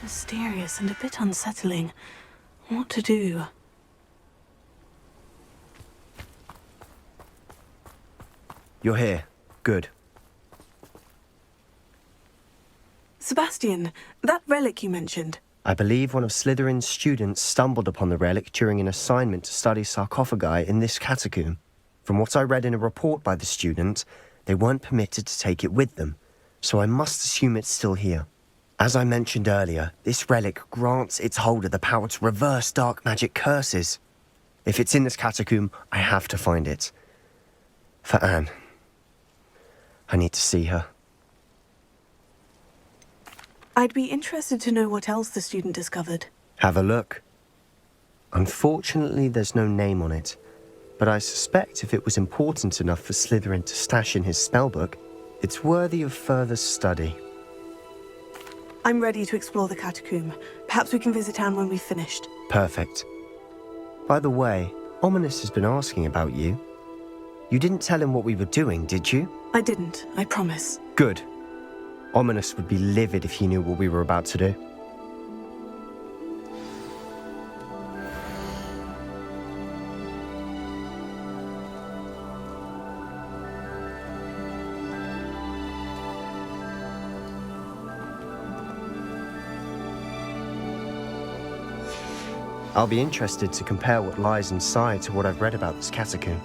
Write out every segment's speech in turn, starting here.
Mysterious and a bit unsettling. What to do? You're here. Good. Sebastian, that relic you mentioned. I believe one of Slytherin's students stumbled upon the relic during an assignment to study sarcophagi in this catacomb. From what I read in a report by the student, they weren't permitted to take it with them, so I must assume it's still here. As I mentioned earlier, this relic grants its holder the power to reverse dark magic curses. If it's in this catacomb, I have to find it. For Anne. I need to see her. I'd be interested to know what else the student discovered. Have a look. Unfortunately, there's no name on it, but I suspect if it was important enough for Slytherin to stash in his spellbook, it's worthy of further study. I'm ready to explore the catacomb. Perhaps we can visit Anne when we've finished. Perfect. By the way, Ominous has been asking about you. You didn't tell him what we were doing, did you? I didn't, I promise. Good. Ominous would be livid if he knew what we were about to do. I'll be interested to compare what lies inside to what I've read about this catacomb.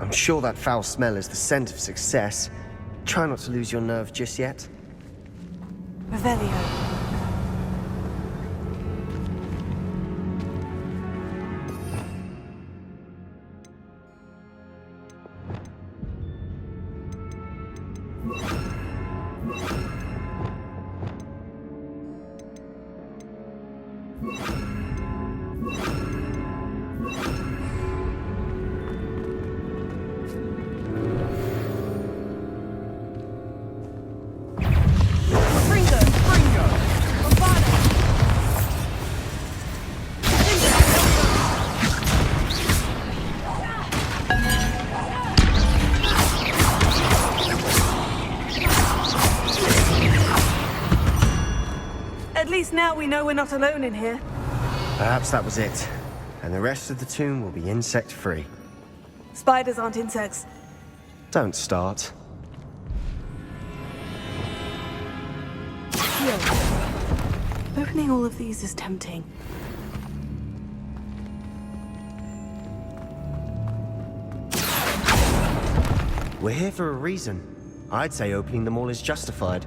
I'm sure that foul smell is the scent of success. Try not to lose your nerve just yet. Revelio. Now we know we're not alone in here. Perhaps that was it. And the rest of the tomb will be insect-free. Spiders aren't insects. Don't start. Here. Opening all of these is tempting. We're here for a reason. I'd say opening them all is justified.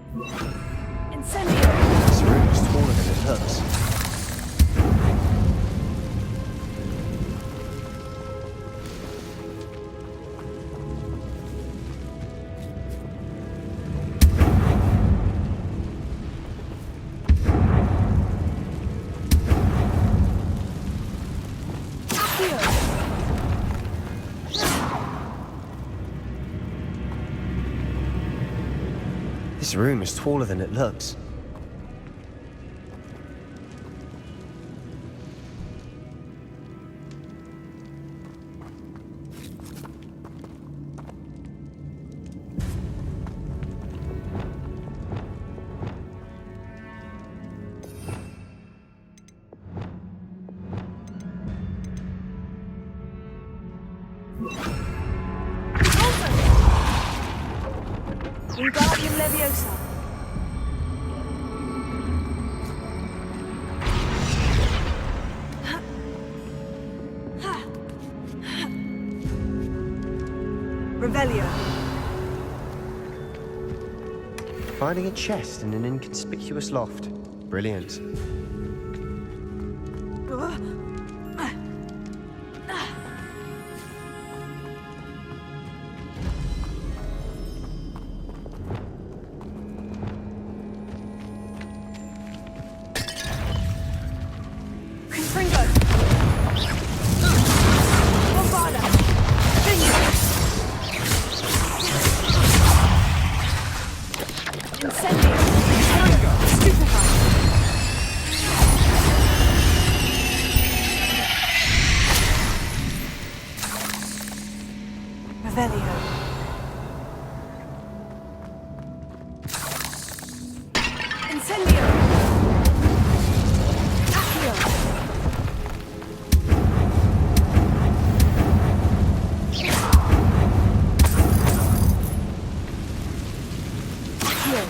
This room is taller than it looks. This room is taller than it looks. Wingardium Leviosa. Revelio. Finding a chest in an inconspicuous loft. Brilliant. Revelio. Incendio. Accio. Accio.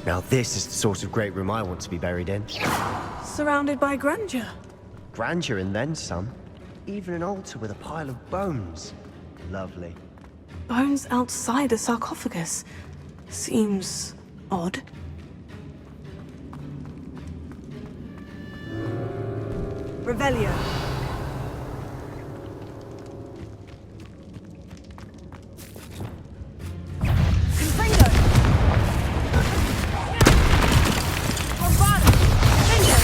Now this is the sort of great room I want to be buried in. Surrounded by grandeur. Grandeur and then some. Even an altar with a pile of bones. Lovely. Bones outside a sarcophagus. Seems odd. Revelio. Confringo. Bravado. Confringo.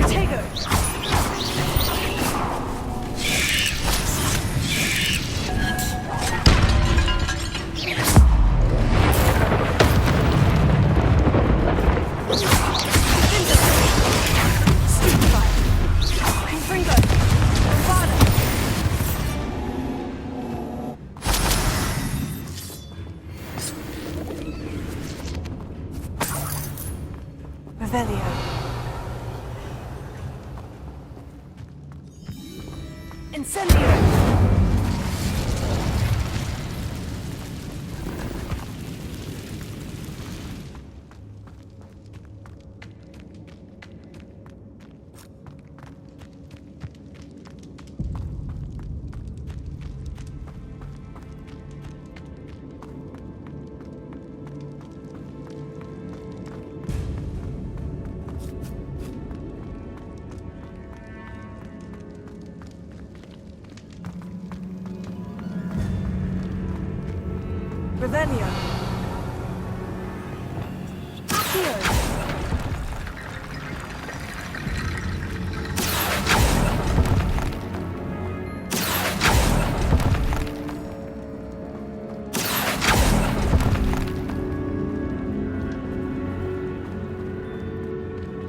Tego. Revelio. Incendio. Revelio. Accio.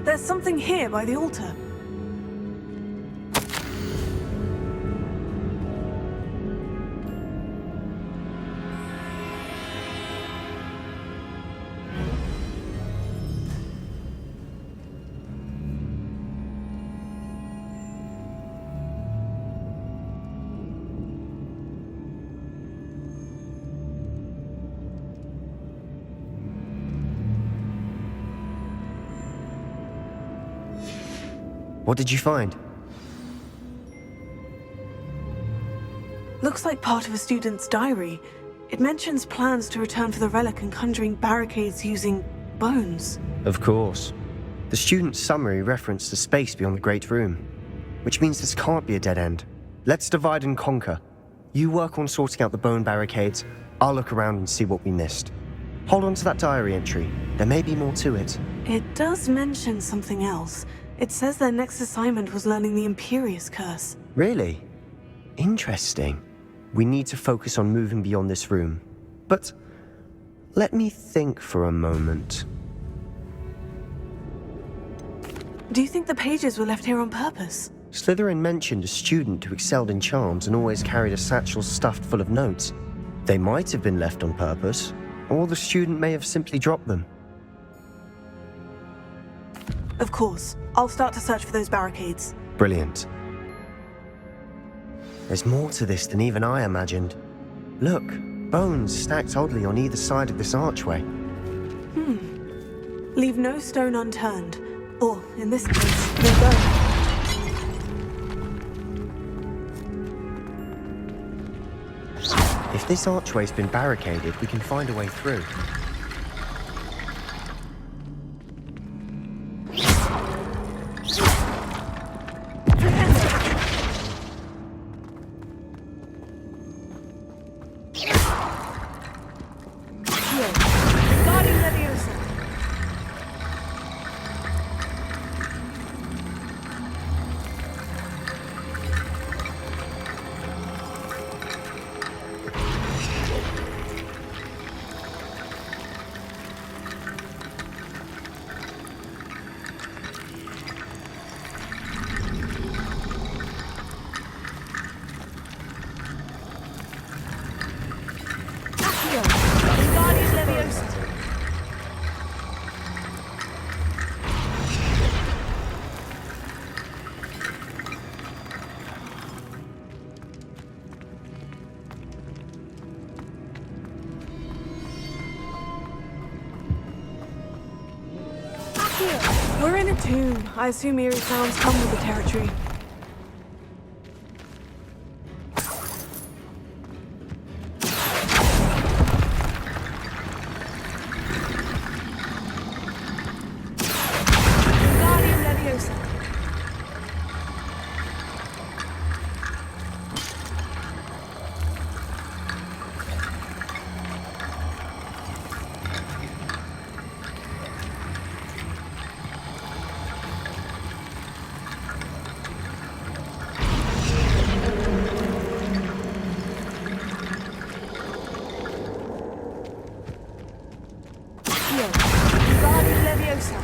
There's something here by the altar. What did you find? Looks like part of a student's diary. It mentions plans to return for the relic and conjuring barricades using bones. Of course. The student's summary referenced the space beyond the Great Room, which means this can't be a dead end. Let's divide and conquer. You work on sorting out the bone barricades, I'll look around and see what we missed. Hold on to that diary entry. There may be more to it. It does mention something else. It says their next assignment was learning the Imperious Curse. Really? Interesting. We need to focus on moving beyond this room. But let me think for a moment. Do you think the pages were left here on purpose? Slytherin mentioned a student who excelled in charms and always carried a satchel stuffed full of notes. They might have been left on purpose, or the student may have simply dropped them. Of course. I'll start to search for those barricades. Brilliant. There's more to this than even I imagined. Look, bones stacked oddly on either side of this archway. Leave no stone unturned. Or, in this case, no bone. If this archway's been barricaded, we can find a way through. tomb. I assume eerie sounds come with the territory. Guardian Leviosa. Guardian Leviosa.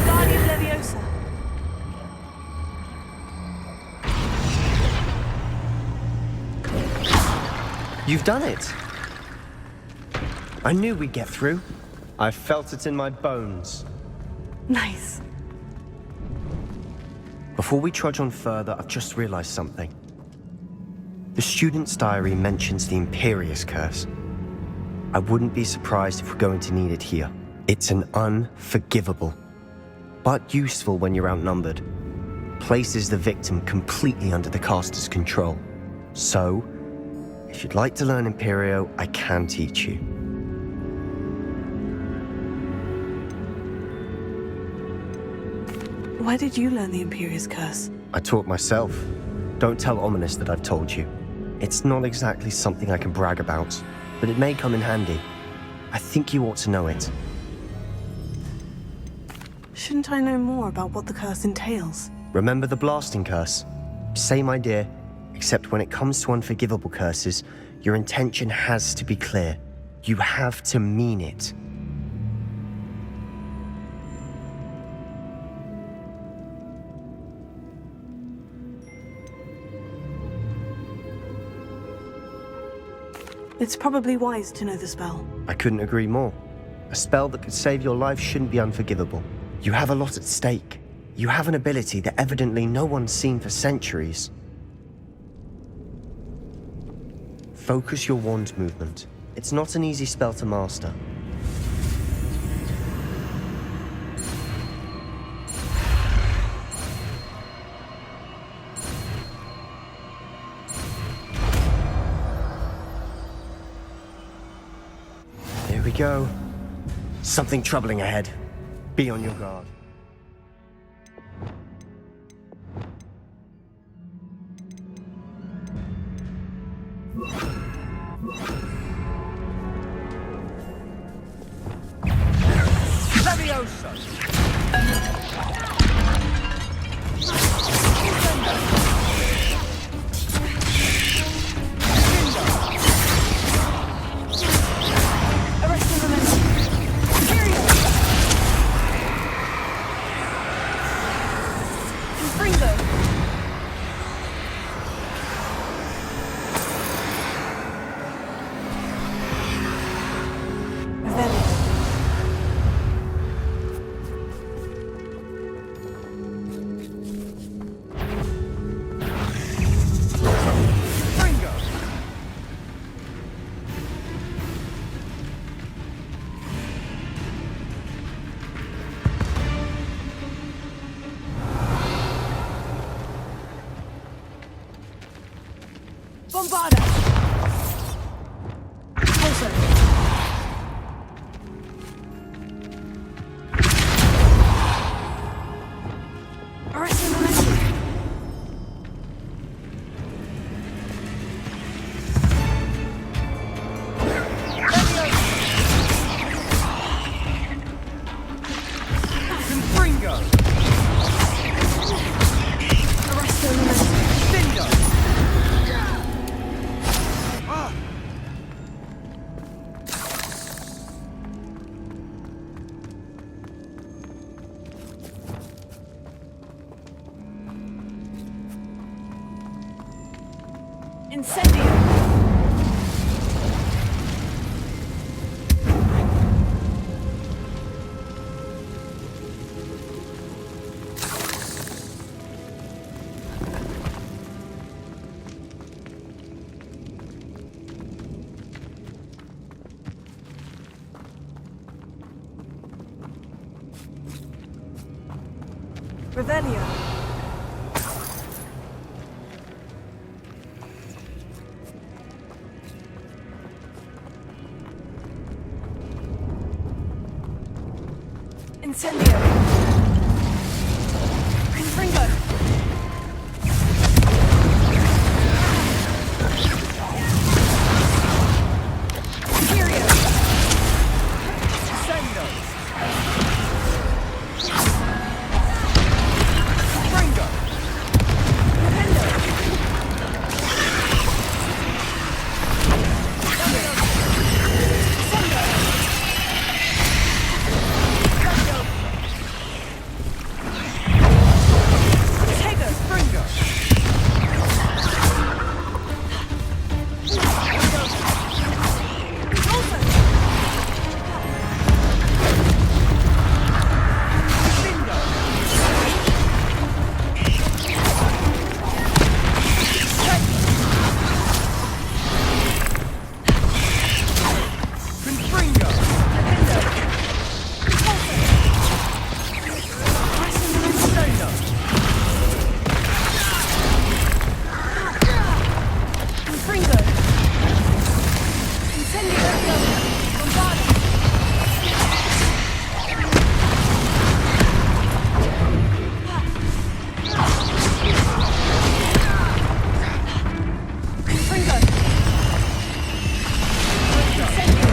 Guardian Leviosa. You've done it! I knew we'd get through. I felt it in my bones. Nice. Before we trudge on further, I've just realized something. The student's diary mentions the Imperious Curse. I wouldn't be surprised if we're going to need it here. It's an unforgivable, but useful when you're outnumbered. Places the victim completely under the caster's control. So, if you'd like to learn Imperio, I can teach you. Where did you learn the Imperious Curse? I taught myself. Don't tell Ominous that I've told you. It's not exactly something I can brag about, but it may come in handy. I think you ought to know it. Shouldn't I know more about what the curse entails? Remember the blasting curse? Same idea, except when it comes to unforgivable curses, your intention has to be clear. You have to mean it. It's probably wise to know the spell. I couldn't agree more. A spell that could save your life shouldn't be unforgivable. You have a lot at stake. You have an ability that evidently no one's seen for centuries. Focus your wand movement. It's not an easy spell to master. Here we go. Something troubling ahead. Be on your guard. Bombarda! Closer! Arresting momentum! Confringo! Arresting momentum! Dingo! Incendio! Revelio. Incendio. Confringo. Imperio. Sendo. Confringo. Nintendo. Sendo.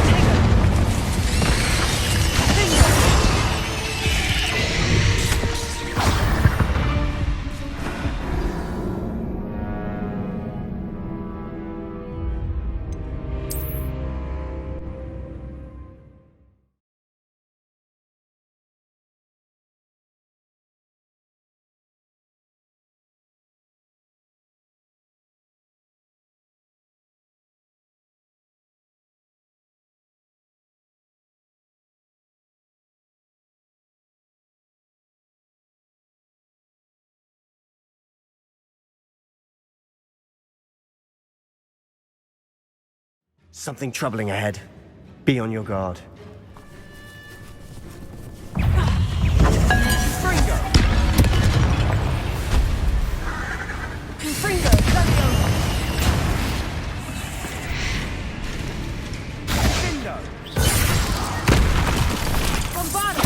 Something troubling ahead. Be on your guard. Confringo. Confringo. Revelio. Sendo. Bombado.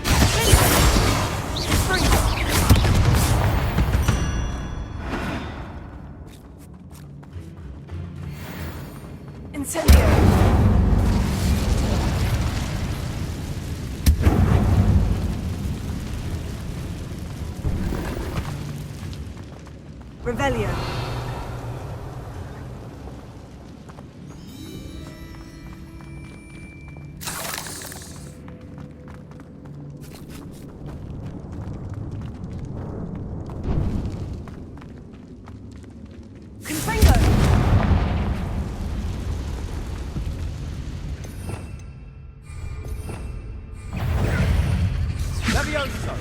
Confringo. Incendio. Revelio. Confringo. Levioso.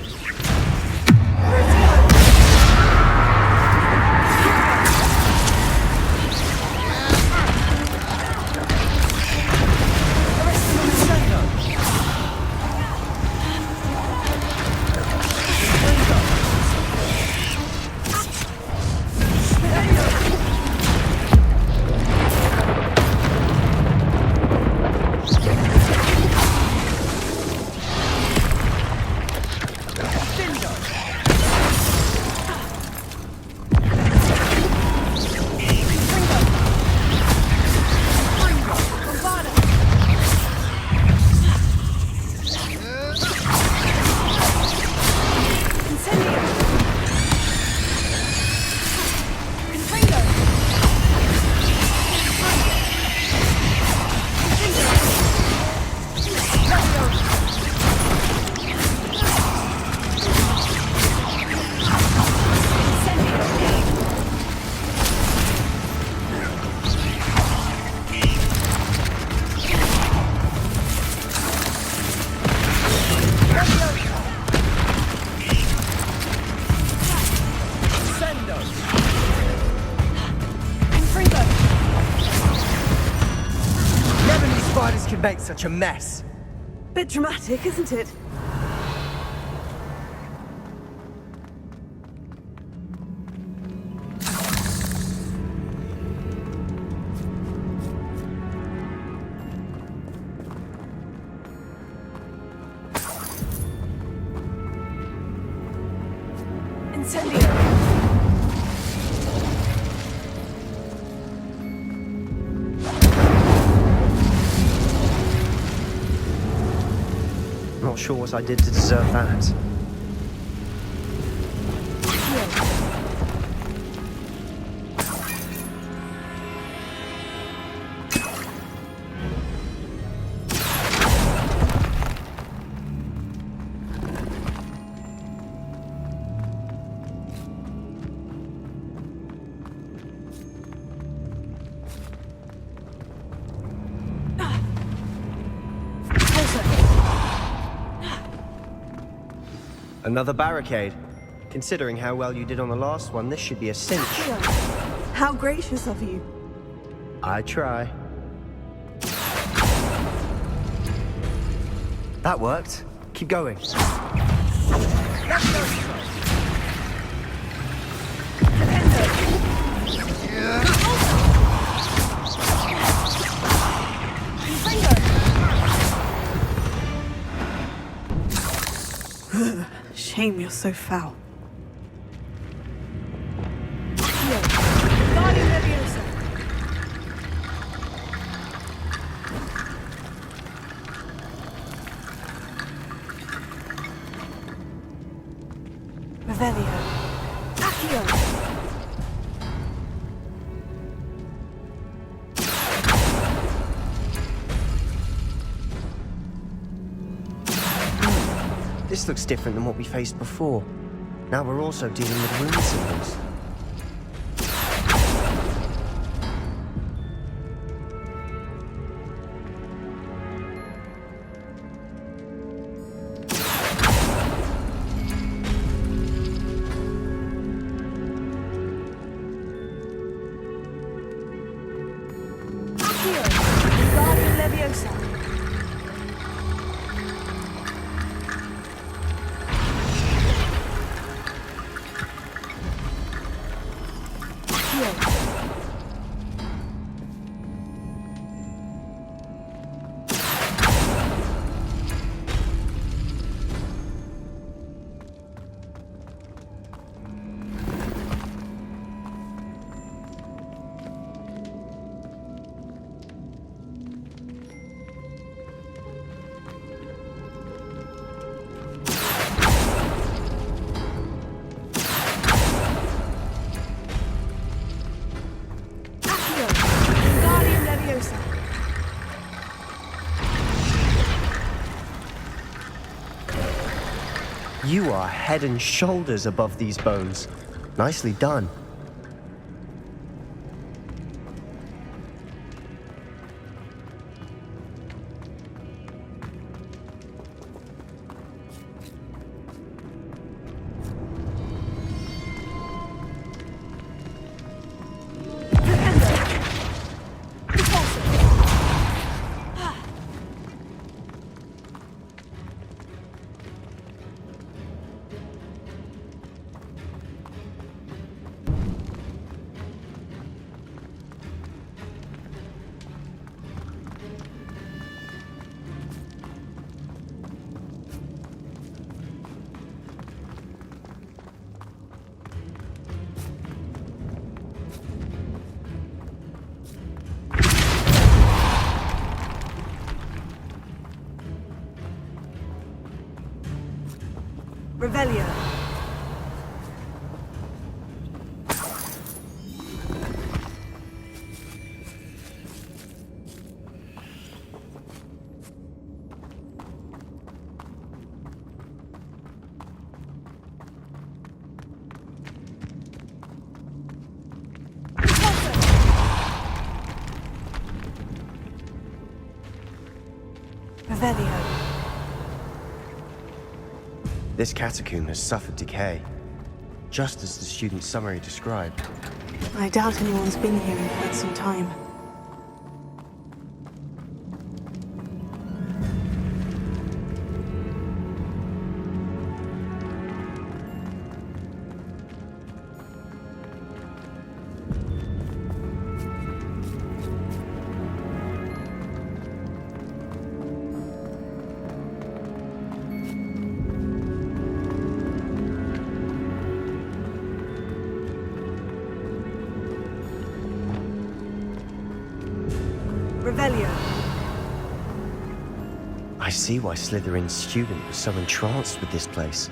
Spiders can make such a mess. bit dramatic, isn't it? Incendio! Not sure what I did to deserve that. Another barricade. Considering how well you did on the last one, this should be a cinch. How gracious of you. I try. That worked. Keep going. Shame you're so foul. Revelio. Accio. This looks different than what we faced before. Now we're also dealing with rune symbols. You are head and shoulders above these bones. Nicely done. Revelio. Revelio. This catacomb has suffered decay, just as the student's summary described. I doubt anyone's been here in quite some time. Revelio. I see why Slytherin's student was so entranced with this place.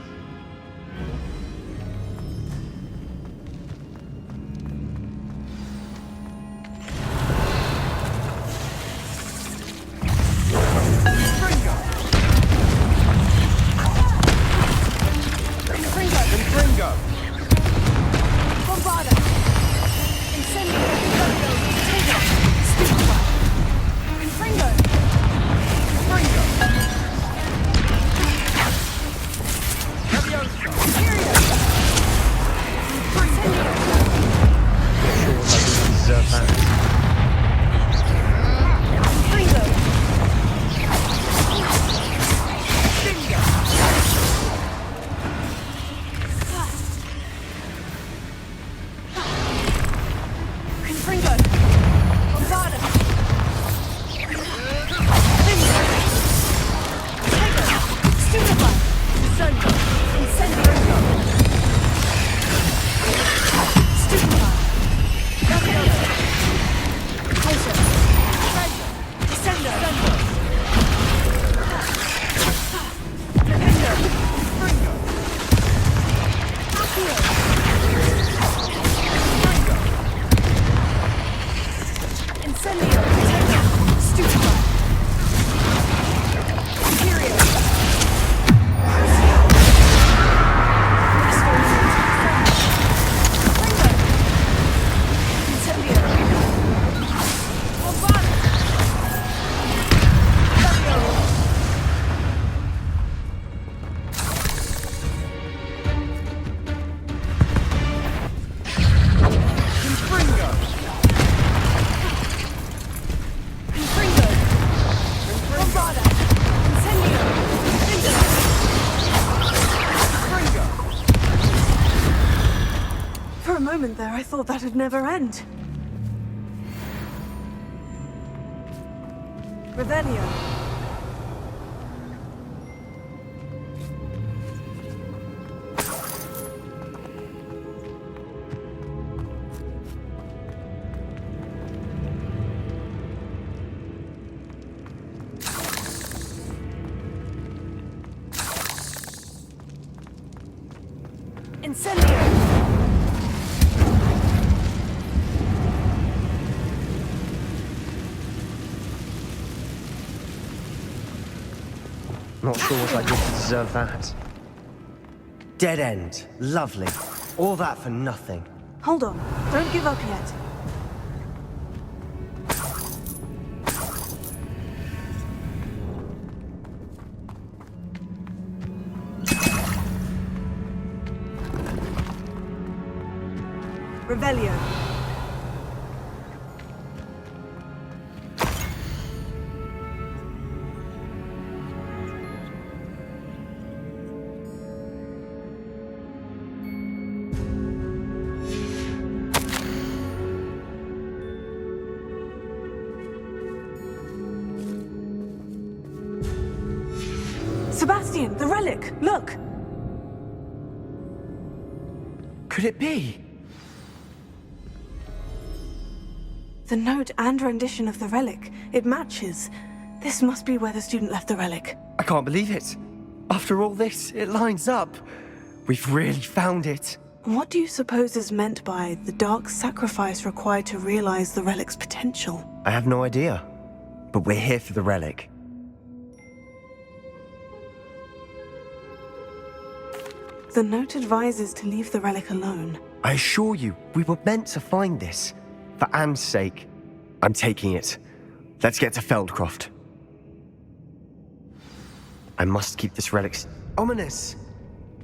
There, I thought that'd never end. Revelio. Incendio. Not sure what I did to deserve that. Dead end. Lovely. All that for nothing. Hold on. Don't give up yet. Revelio. Sebastian, the relic! Look! Could it be? The note and rendition of the relic. It matches. This must be where the student left the relic. I can't believe it. After all this, it lines up. We've really found it. What do you suppose is meant by the dark sacrifice required to realize the relic's potential? I have no idea. But we're here for the relic. The note advises to leave the relic alone. I assure you, we were meant to find this. For Anne's sake. I'm taking it. Let's get to Feldcroft. I must keep this relic... Ominous!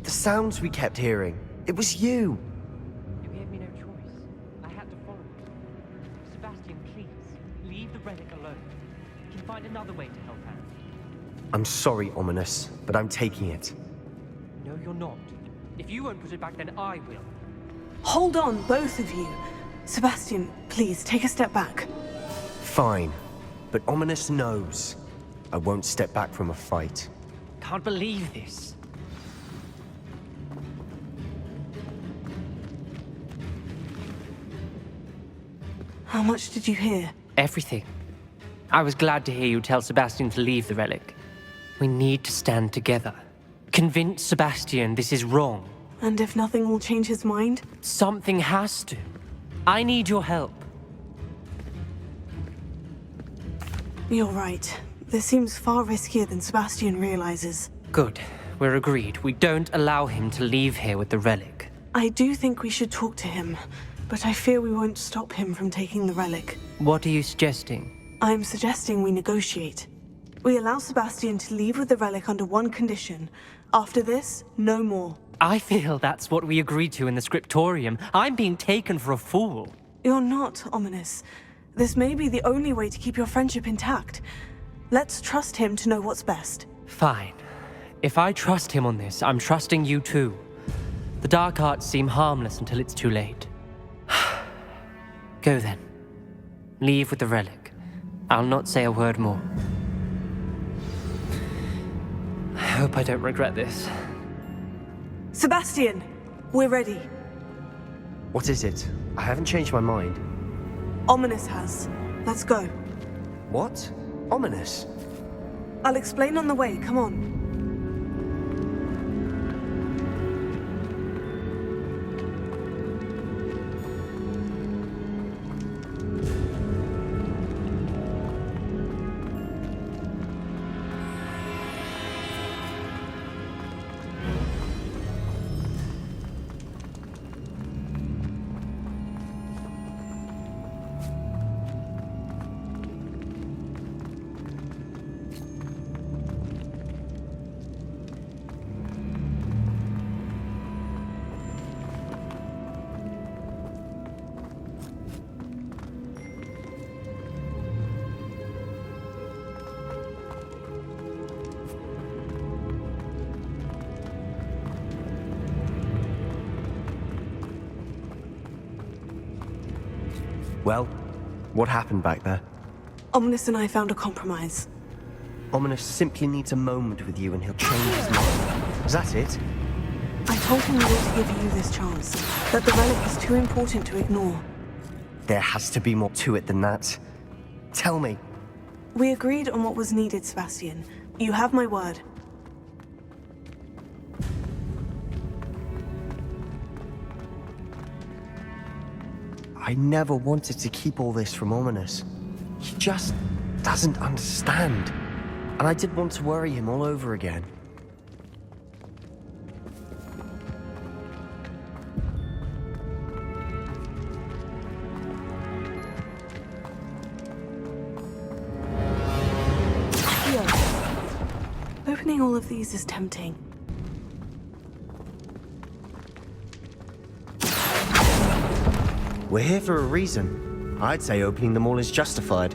The sounds we kept hearing. It was you. You gave me no choice. I had to follow it. Sebastian, please, leave the relic alone. You can find another way to help Anne. I'm sorry, Ominous, but I'm taking it. No, you're not. If you won't put it back, then I will. Hold on, both of you. Sebastian, please, take a step back. Fine. But Ominous knows. I won't step back from a fight. Can't believe this. How much did you hear? Everything. I was glad to hear you tell Sebastian to leave the relic. We need to stand together. Convince Sebastian this is wrong. And if nothing will change his mind? Something has to. I need your help. You're right. This seems far riskier than Sebastian realizes. Good. We're agreed. We don't allow him to leave here with the relic. I do think we should talk to him, but I fear we won't stop him from taking the relic. What are you suggesting? I'm suggesting we negotiate. We allow Sebastian to leave with the relic under one condition. After this, no more. I feel that's what we agreed to in the scriptorium. I'm being taken for a fool. You're not, Ominous. This may be the only way to keep your friendship intact. Let's trust him to know what's best. Fine. If I trust him on this, I'm trusting you too. The dark arts seem harmless until it's too late. Go then. Leave with the relic. I'll not say a word more. I hope I don't regret this. Sebastian! We're ready. What is it? I haven't changed my mind. Ominous has. Let's go. What? Ominous? I'll explain on the way, come on. Well, what happened back there? Ominous and I found a compromise. Ominous simply needs a moment with you and he'll change his mind. Is that it? I told him we want to give you this chance, that the relic is too important to ignore. There has to be more to it than that. Tell me. We agreed on what was needed, Sebastian. You have my word. I never wanted to keep all this from Ominous. He just doesn't understand. And I didn't want to worry him all over again. Here. Opening all of these is tempting. We're here for a reason. I'd say opening them all is justified.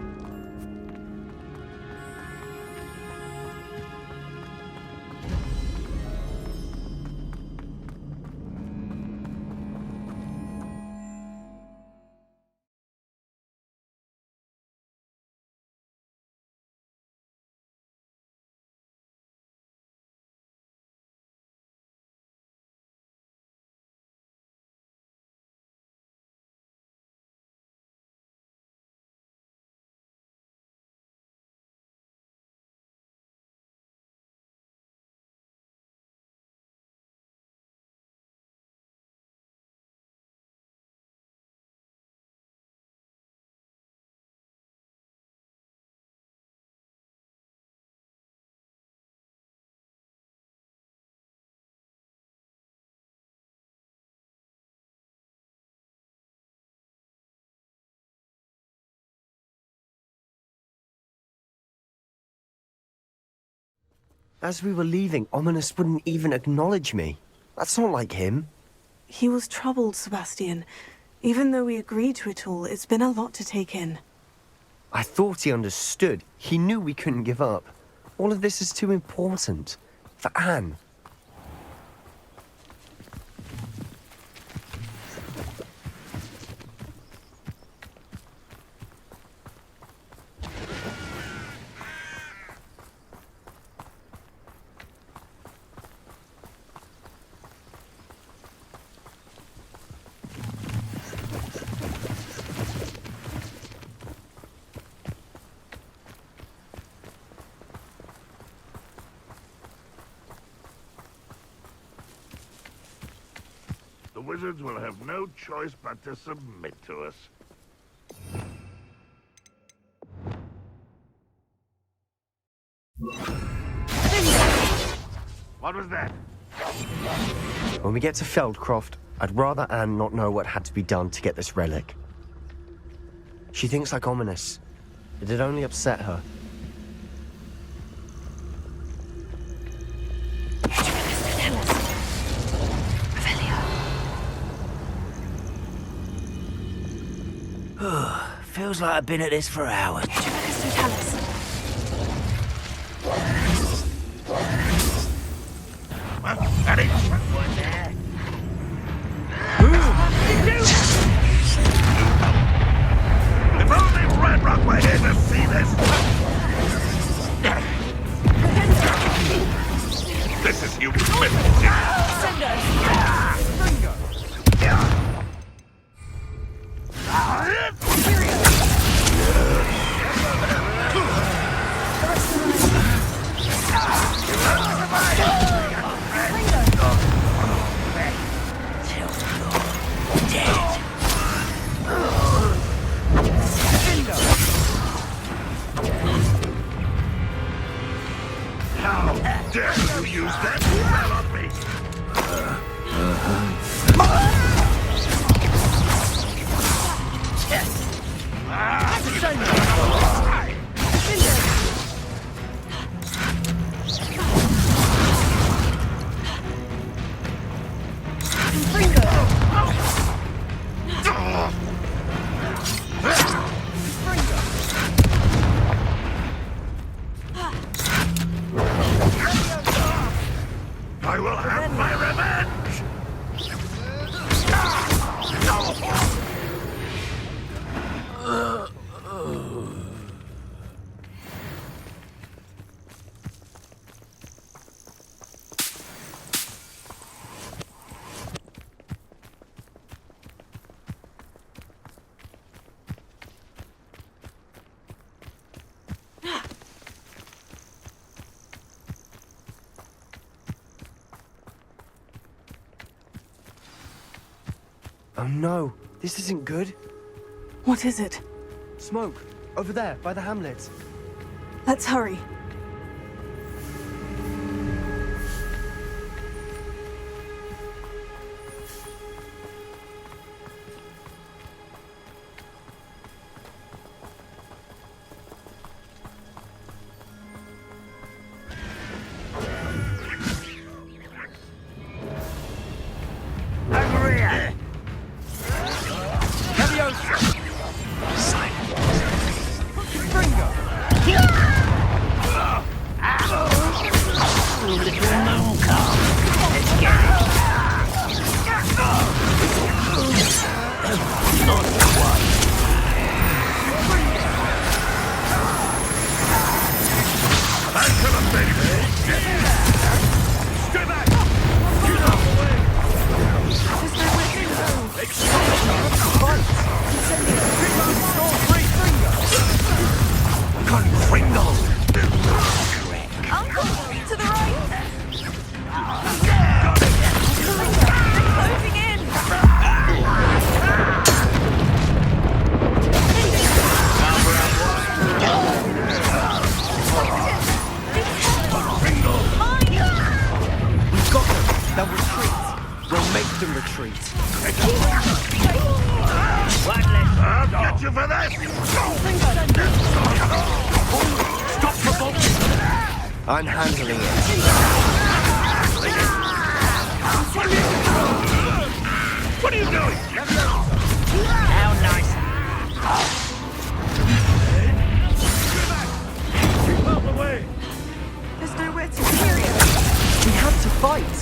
As we were leaving, Ominous wouldn't even acknowledge me. That's not like him. He was troubled, Sebastian. Even though we agreed to it all, it's been a lot to take in. I thought he understood. He knew we couldn't give up. All of this is too important. For Anne. wizards will have no choice but to submit to us. What was that? When we get to Feldcroft, I'd rather Anne not know what had to be done to get this relic. She thinks like Ominous. It'd only upset her. Feels like I've been at this for hours. Got it. If only Redrock were here to see this. This is humiliating. How dare you use that spell on me? I will have my revenge! Oh no, this isn't good. What is it? Smoke, over there, by the hamlet. Let's hurry. I'll get you for this! Stop provoking! I'm handling it. What are you doing? How nice. Keep out the way! There's nowhere to carry it. We have to fight.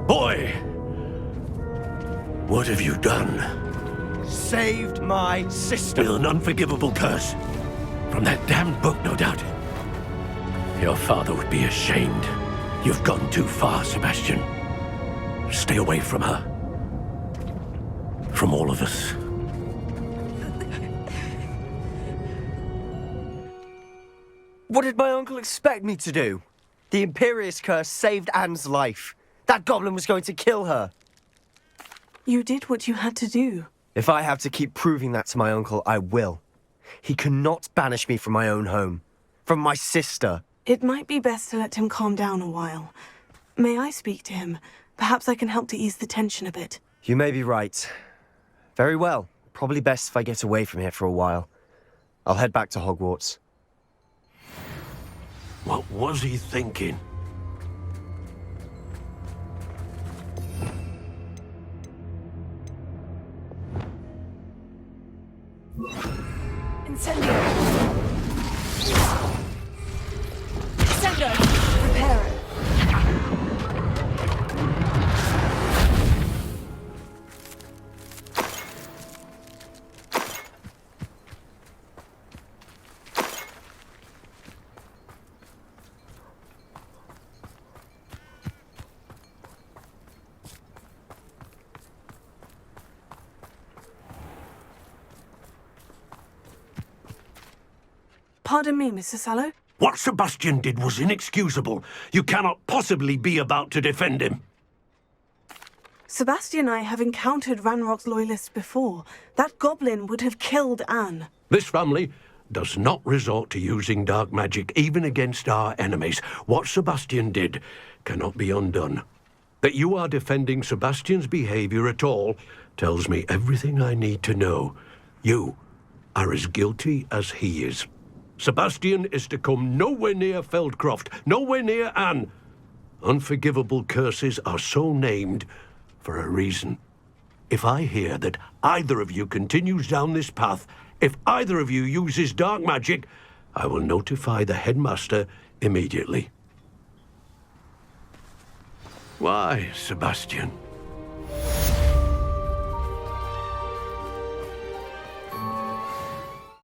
Boy! What have you done? Saved my sister. With an unforgivable curse. From that damned book, no doubt. Your father would be ashamed. You've gone too far, Sebastian. Stay away from her. From all of us. What did my uncle expect me to do? The Imperious curse saved Anne's life. That goblin was going to kill her. You did what you had to do. If I have to keep proving that to my uncle, I will. He cannot banish me from my own home. From my sister. It might be best to let him calm down a while. May I speak to him? Perhaps I can help to ease the tension a bit. You may be right. Very well. Probably best if I get away from here for a while. I'll head back to Hogwarts. What was he thinking? Incendio! Incendio! Prepare it. Pardon me, Mr. Sallow. What Sebastian did was inexcusable. You cannot possibly be about to defend him. Sebastian and I have encountered Ranrock's loyalists before. That goblin would have killed Anne. This family does not resort to using dark magic, even against our enemies. What Sebastian did cannot be undone. That you are defending Sebastian's behavior at all tells me everything I need to know. You are as guilty as he is. Sebastian is to come nowhere near Feldcroft, nowhere near Anne. Unforgivable curses are so named for a reason. If I hear that either of you continues down this path, if either of you uses dark magic, I will notify the headmaster immediately. Why, Sebastian?